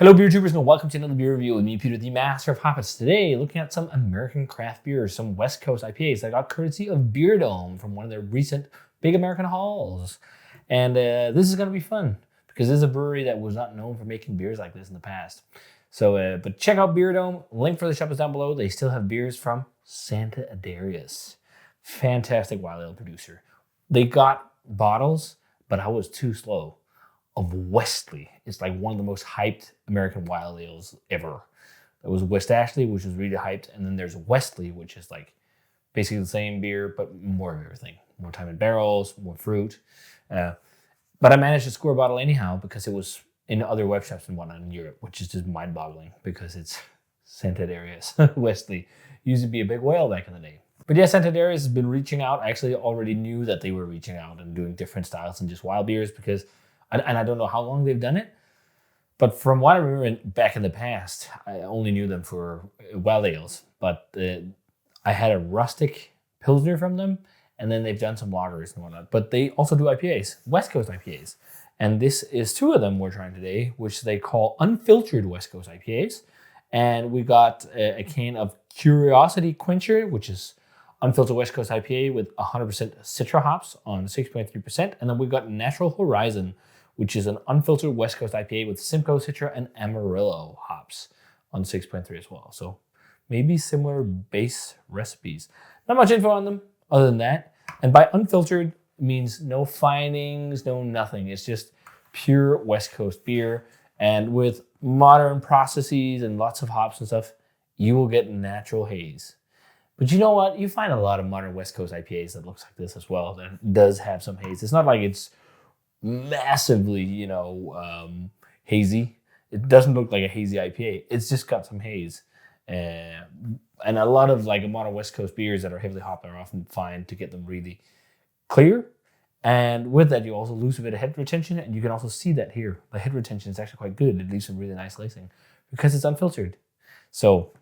Hello beer tubers and welcome to another beer review with me, Peter, the master of hoppets. Today, looking at some American craft beers, some West Coast IPAs that got courtesy of Beer Dome from one of their recent big American hauls. And this is going to be fun because this is a brewery that was not known for making beers like this in the past. So, but check out Beer Dome. Link for the shop is down below. They still have beers from Sante Adairius. Fantastic wild ale producer. They got bottles, but I was too slow. Of Wesley. It's like one of the most hyped American wild ales ever. There was West Ashley, which was really hyped, and then there's Wesley, which is like basically the same beer, but more of everything. More time in barrels, more fruit. But I managed to score a bottle anyhow because it was in other web shops and whatnot in Europe, which is just mind-boggling because it's Sante Adairius. Wesley used to be a big whale back in the day. But yeah, Sante Adairius has been reaching out. I actually already knew that they were reaching out and doing different styles than just wild beers because and I don't know how long they've done it, but from what I remember back in the past, I only knew them for wild ales. But I had a Rustic Pilsner from them, and then they've done some lagers and whatnot. But they also do IPAs, West Coast IPAs. And this is two of them we're trying today, which they call unfiltered West Coast IPAs. And we got a can of Curiosity Quenched, which is unfiltered West Coast IPA with 100% Citra hops on 6.3%. And then we got Natural Horizon, which is an unfiltered West Coast IPA with Simcoe, Citra, and Amarillo hops on 6.3 as well. So maybe similar base recipes. Not much info on them other than that. And by unfiltered, it means no finings, no nothing. It's just pure West Coast beer. And with modern processes and lots of hops and stuff, you will get natural haze. But you know what? You find a lot of modern West Coast IPAs that looks like this as well. That does have some haze. It's not like it's massively, hazy. It doesn't look like a hazy IPA. It's just got some haze. And a lot of like modern West Coast beers that are heavily hopped are often fine to get them really clear. And with that, you also lose a bit of head retention, and you can also see that here. The head retention is actually quite good. It leaves some really nice lacing because it's unfiltered. So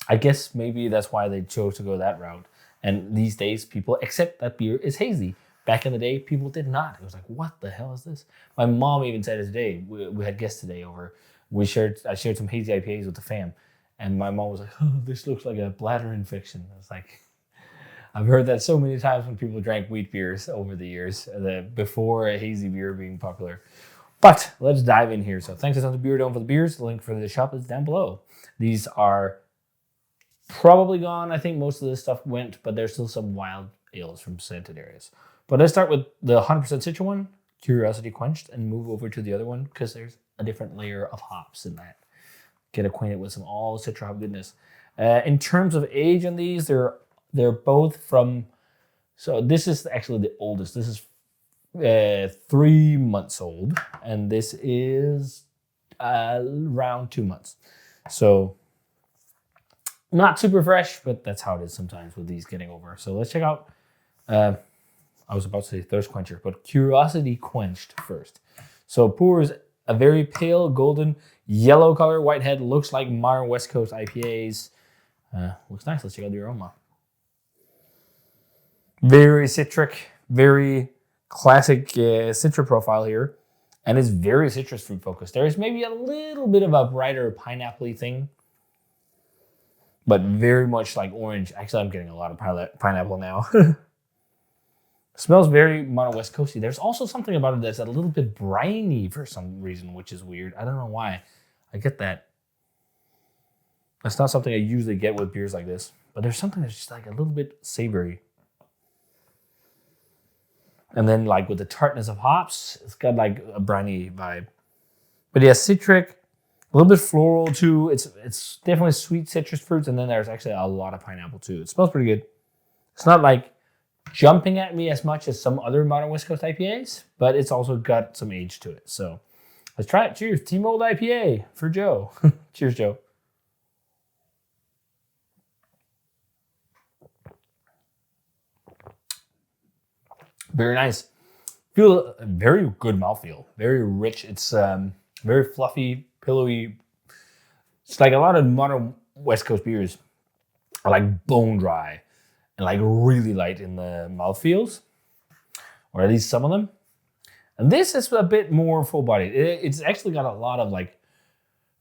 I guess maybe that's why they chose to go that route. And these days, people accept that beer is hazy. Back in the day, people did not. It was like, what the hell is this? My mom even said it today. We had guests today over. I shared some hazy IPAs with the fam. And my mom was like, oh, this looks like a bladder infection. I was like, I've heard that so many times when people drank wheat beers over the years, before a hazy beer being popular. But let's dive in here. So thanks to the Beer Dome for the beers. The link for the shop is down below. These are probably gone. I think most of this stuff went, but there's still some wild ales from Sante Adairius. But let's start with the 100% Citra one, Curiosity Quenched, and move over to the other one because there's a different layer of hops in that. Get acquainted with some all Citra hop goodness. In terms of age on these, they're both from. So this is actually the oldest. This is 3 months old, and this is around 2 months. So not super fresh, but that's how it is sometimes with these getting over. So let's check out. I was about to say Thirst Quencher, but Curiosity Quenched first. So pours a very pale golden yellow color. White head looks like modern West Coast IPAs. Looks nice. Let's check out the aroma. Very citric, very classic Citra profile here. And it's very citrus fruit focused. There is maybe a little bit of a brighter pineapple-y thing, but very much like orange. Actually, I'm getting a lot of pineapple now. Smells very modern West Coasty. There's also something about it that's a little bit briny for some reason, which is weird. I don't know why. I get that. That's not something I usually get with beers like this. But there's something that's just like a little bit savory. And then like with the tartness of hops, it's got like a briny vibe. But yeah, citric, a little bit floral too. It's definitely sweet citrus fruits. And then there's actually a lot of pineapple too. It smells pretty good. It's not like jumping at me as much as some other modern West Coast IPAs, but it's also got some age to it. So let's try it. Cheers. TMOH IPA for Joe. Cheers, Joe. Very nice. Feel a very good mouthfeel. Very rich. It's very fluffy, pillowy. It's like a lot of modern West Coast beers are like bone dry and like really light in the mouthfeels, or at least some of them. And this is a bit more full-bodied. It's actually got a lot of like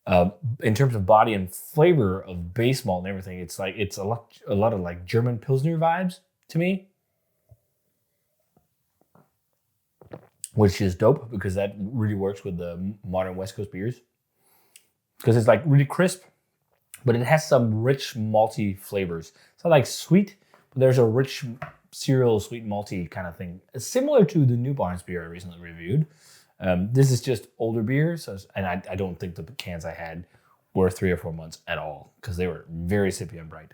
In terms of body and flavor of base malt and everything, it's a lot of like German Pilsner vibes to me, which is dope because that really works with the modern West Coast beers. Because it's like really crisp, but it has some rich malty flavors. It's not like sweet, but there's a rich cereal sweet malty kind of thing. It's similar to the New Barnes beer I recently reviewed. This is just older beer, and I don't think the cans I had were 3 or 4 months at all because they were very sippy and bright.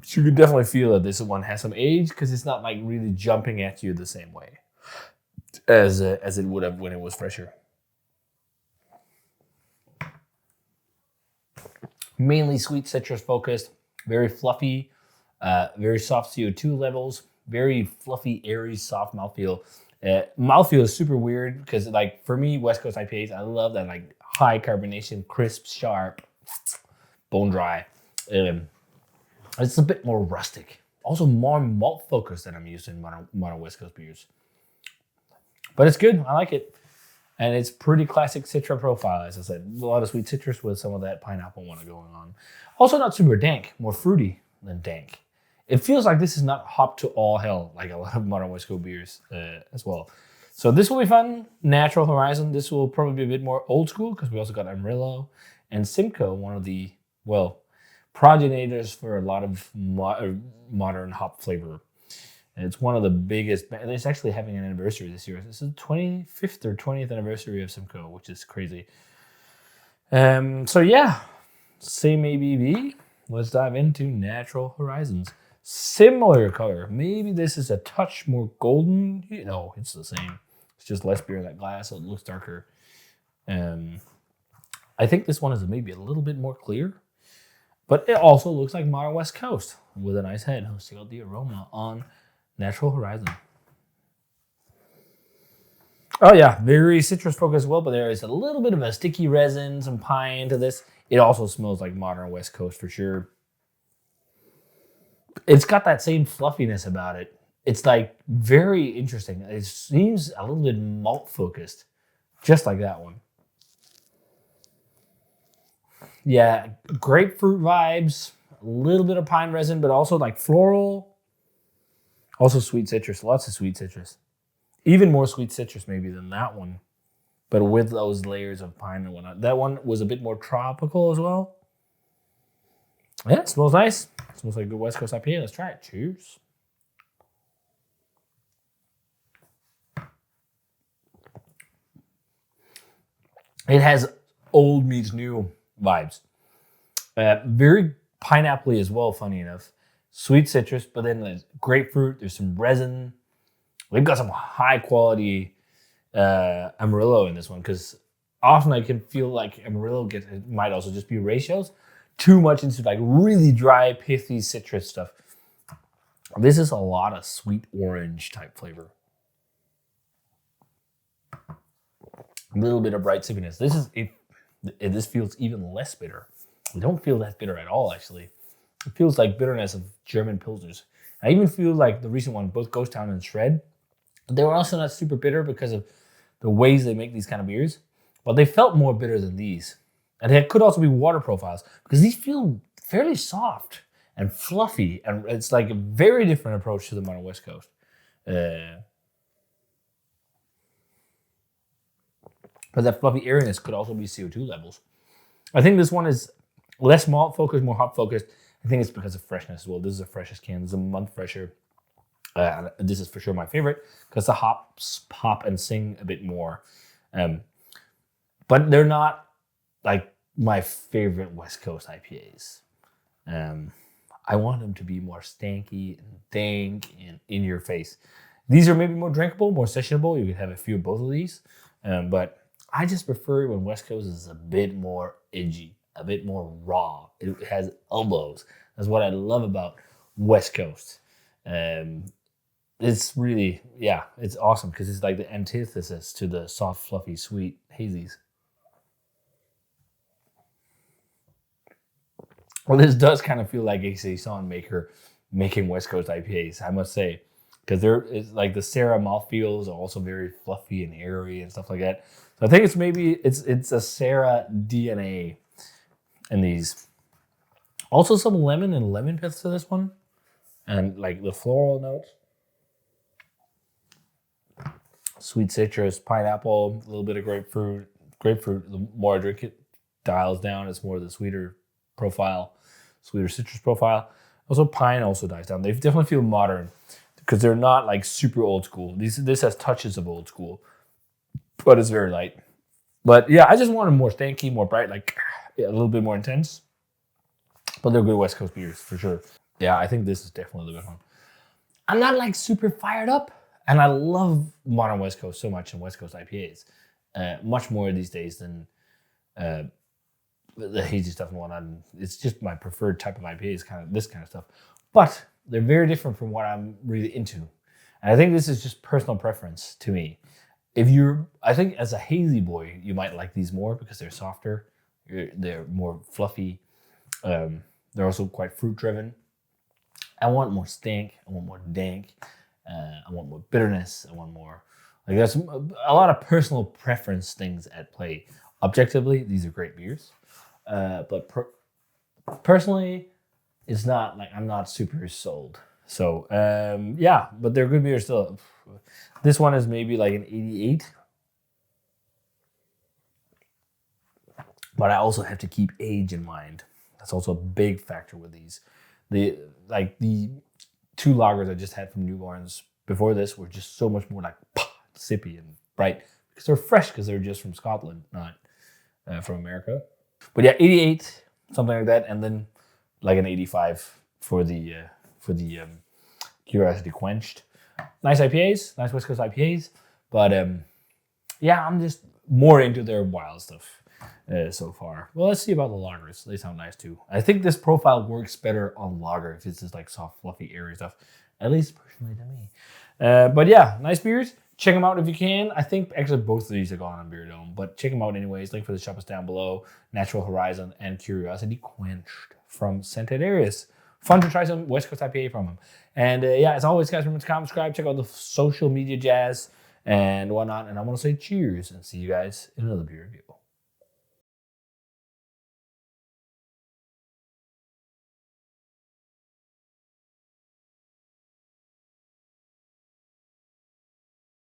So you can definitely feel that this one has some age because it's not like really jumping at you the same way as it would have when it was fresher. Mainly sweet citrus focused, very fluffy, very soft CO2 levels, very fluffy, airy, soft mouthfeel. Mouthfeel is super weird because, like, for me, West Coast IPAs, I love that like high carbonation, crisp, sharp, bone dry. It's a bit more rustic, also more malt focused than I'm used to in modern West Coast beers. But it's good. I like it. And it's pretty classic Citra profile, as I said. A lot of sweet citrus with some of that pineapple one going on. Also not super dank, more fruity than dank. It feels like this is not hopped to all hell, like a lot of modern West Coast beers as well. So this will be fun. Natural Horizon. This will probably be a bit more old school because we also got Amarillo and Simcoe, one of the, progenitors for a lot of modern hop flavor. And it's one of the biggest, and it's actually having an anniversary this year. This is the 25th or 20th anniversary of Simcoe, which is crazy. So yeah, same ABV. Let's dive into Natural Horizons. Similar color. Maybe this is a touch more golden. It's the same. It's just less beer in that glass, so it looks darker. I think this one is maybe a little bit more clear, but it also looks like modern West Coast with a nice head. Let's check out the aroma on Natural Horizon. Oh yeah, very citrus focused as well, but there is a little bit of a sticky resin, some pine to this. It also smells like modern West Coast for sure. It's got that same fluffiness about it. It's like very interesting. It seems a little bit malt focused, just like that one. Yeah, grapefruit vibes, a little bit of pine resin, but also like floral. Also sweet citrus, lots of sweet citrus. Even more sweet citrus maybe than that one, but with those layers of pine and whatnot. That one was a bit more tropical as well. Yeah, it smells nice. It smells like a good West Coast IPA. Let's try it. Cheers. It has old meets new vibes. Very pineapple-y as well, funny enough. Sweet citrus, but then there's grapefruit. There's some resin. We've got some high-quality Amarillo in this one because often I can feel like Amarillo it might also just be ratios. Too much into like really dry, pithy citrus stuff. This is a lot of sweet orange type flavor. A little bit of bright sippiness. This feels even less bitter. I don't feel that bitter at all, actually. It feels like bitterness of German Pilsners. I even feel like the recent one, both Ghost Town and Shred, they were also not super bitter because of the ways they make these kind of beers, but they felt more bitter than these. And it could also be water profiles because these feel fairly soft and fluffy, and it's like a very different approach to the modern West Coast. But that fluffy airiness could also be CO2 levels. I think this one is less malt focused, more hop focused. I think it's because of freshness as well. This is the freshest can. This is a month fresher. This is for sure my favorite because the hops pop and sing a bit more. But they're not like my favorite West Coast IPAs. I want them to be more stanky and dank and in your face. These are maybe more drinkable, more sessionable. You could have a few of both of these. But I just prefer when West Coast is a bit more edgy, a bit more raw. It has elbows. That's what I love about West Coast. It's really, it's awesome because it's like the antithesis to the soft, fluffy, sweet hazies. Well, this does kind of feel like a saison maker making West Coast IPAs, I must say. Because there is like the Sarah mouthfeels are also very fluffy and airy and stuff like that. So I think it's a Sarah DNA. And these. Also some lemon and lemon pith to this one. And like the floral notes. Sweet citrus, pineapple, a little bit of grapefruit. Grapefruit, the more I drink it, dials down. It's more of the sweeter profile, sweeter citrus profile. Also pine also dies down. They definitely feel modern because they're not like super old school. This has touches of old school, but it's very light. But yeah, I just wanted more stanky, more bright, like a little bit more intense. But they're good West Coast beers for sure. Yeah, I think this is definitely the best one. I'm not like super fired up, and I love modern West Coast so much and West Coast IPAs, much more these days than the hazy stuff and whatnot. It's just my preferred type of IPA is kind of this kind of stuff. But they're very different from what I'm really into. And I think this is just personal preference to me. I think as a hazy boy, you might like these more because they're softer. They're more fluffy. They're also quite fruit driven. I want more stank. I want more dank. I want more bitterness. I want more, like there's a lot of personal preference things at play. Objectively, these are great beers. But personally, it's not like I'm not super sold. So yeah, but they're good beers still. This one is maybe like an 88. But I also have to keep age in mind. That's also a big factor with these. The two lagers I just had from Newborns before this were just so much more like sippy and bright because they're fresh because they're just from Scotland, not from America. But yeah, 88, something like that, and then like an 85 for the Curiosity Quenched. Nice IPAs, nice West Coast IPAs, but yeah, I'm just more into their wild stuff so far. Well, let's see about the lagers. They sound nice too. I think this profile works better on lager if it's just like soft, fluffy, airy stuff. At least personally to me. But yeah, nice beers. Check them out if you can. I think actually both of these are gone on Beer Dome, but check them out anyways. Link for the shop is down below. Natural Horizon and Curiosity Quenched from Sante Adairius. Fun to try some West Coast IPA from him. And yeah, as always, guys, remember to comment, subscribe, check out the social media jazz and whatnot. And I want to say cheers and see you guys in another beer review.